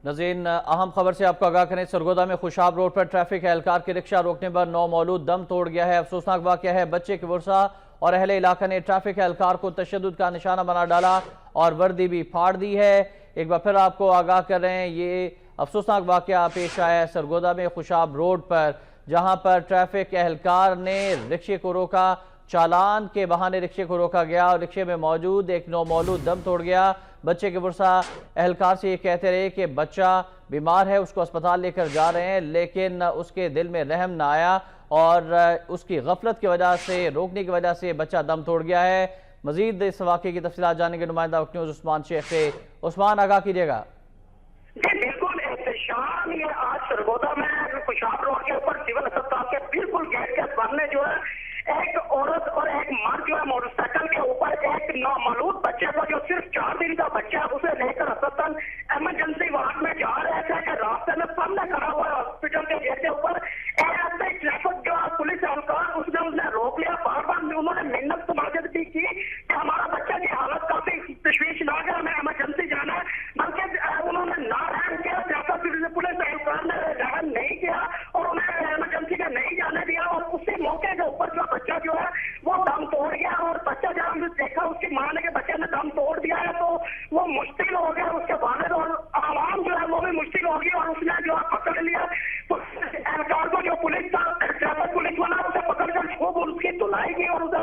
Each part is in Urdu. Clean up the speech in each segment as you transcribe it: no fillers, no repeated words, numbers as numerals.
ناظرین اہم خبر سے آپ کو آگاہ کریں، سرگودا میں خوشاب روڈ پر ٹریفک اہلکار کی رکشہ روکنے پر نومولود دم توڑ گیا ہے۔ افسوسناک واقعہ ہے، بچے کے ورثاء اور اہل علاقہ نے ٹریفک اہلکار کو تشدد کا نشانہ بنا ڈالا اور وردی بھی پھاڑ دی ہے۔ ایک بار پھر آپ کو آگاہ کر رہے ہیں، یہ افسوسناک واقعہ پیش آیا ہے سرگودا میں خوشاب روڈ پر، جہاں پر ٹریفک اہلکار نے رکشے کو روکا، چالان کے بہانے رکشے کو روکا گیا اور رکشے میں موجود ایک نومولود دم توڑ گیا۔ بچے کے ورثاء اہلکار سے یہ کہتے رہے کہ بچہ بیمار ہے، اس کو اسپتال لے کر جا رہے ہیں، لیکن اس کے دل میں رحم نہ آیا اور اس کی غفلت کی وجہ سے، روکنے کی وجہ سے بچہ دم توڑ گیا ہے۔ مزید اس واقعے کی تفصیلات جانیں گے نمائندہ وقت نیوز عثمان شیخ سے۔ عثمان، آگاہ کیجیے گا۔ جی بالکل احتشام، یہ آج سرگودا میں خوشاب روڈ کے اوپر سول اسپتال کے بالکل گیٹ کے سامنے جو ہے ایک عورت اور ایک مرد جو ہے موٹر سائیکل کے اوپر ایک نومولود بچے کو، جو صرف 4 دن کا بچہ ہے، اسے لے کر اسپتال ایمرجنسی وارڈ میں جا رہے تھے کہ راستے میں سامنے کھڑا ہوا ہے ہاسپٹل کے گیٹ کے اوپر ایسے ٹریفک جو ہے پولیس اہلکار اس نے روک لیا۔ بار بار انہوں نے منت سماجت بھی کی کہ ہمارا بچہ کی حالت کافی تشویشناک ہے، ہمیں ایمرجنسی جانا ہے، بلکہ انہوں نے نہ رحم کیا، جیسا پولیس اہلکار نے رحم نہیں کیا اور انہیں ایمرجنسی کا نہیں جانے دیا اور اسی موقع کے اوپر جو بچہ جو ہے وہ دم توڑ گیا۔ اور بچہ جب ہم نے دیکھا اس کی ماں نے کہ بچے نے دم توڑ دیا ہے تو وہ مشکل ہو گیا، اس کے والد اور عوام جو ہے وہ بھی مشکل ہو گئی اور اس نے جو ہے پکڑ لیا اہلکار کو، جو پولیس کا ٹریفک پولیس والا اسے پکڑ کر خوب اس کی دھلائی کی اور اسے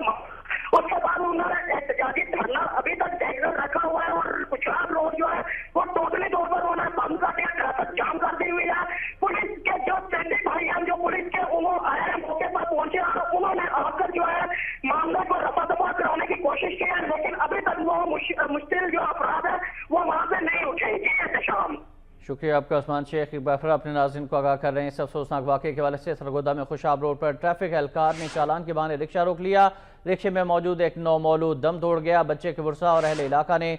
اس کے بعد انہوں نے احتجاجی دھرنا ابھی تک جاری رکھا ہوا ہے اور خوشاب روڈ جو ہے وہ ٹوٹلی طور پر انہوں نے بند کر دیا، ٹریفک جام کر دی ہوئی ہے۔ پولیس کے جو سینٹی بھائی ہیں جو پولیس کے انہوں آئے موقع پر پہنچے اور انہوں نے آ کر جو ہے معاملے کو رفع دفع کرانے کی کوشش کی ہے، لیکن ابھی تک وہ مشکل جو افراد ہے وہ وہاں سے نہیں اٹھے۔ جی احتشام، شکریہ آپ کا عثمان شیخ۔ ایک بار پھر اپنے ناظرین کو آگاہ کر رہے ہیں اس افسوسناک واقعے کے حوالے سے۔ سرگودا میں خوشاب روڈ پر ٹریفک اہلکار نے چالان کے بہانے رکشہ روک لیا، رکشے میں موجود ایک نومولود دم توڑ گیا۔ بچے کے ورثاء اور اہل علاقہ نے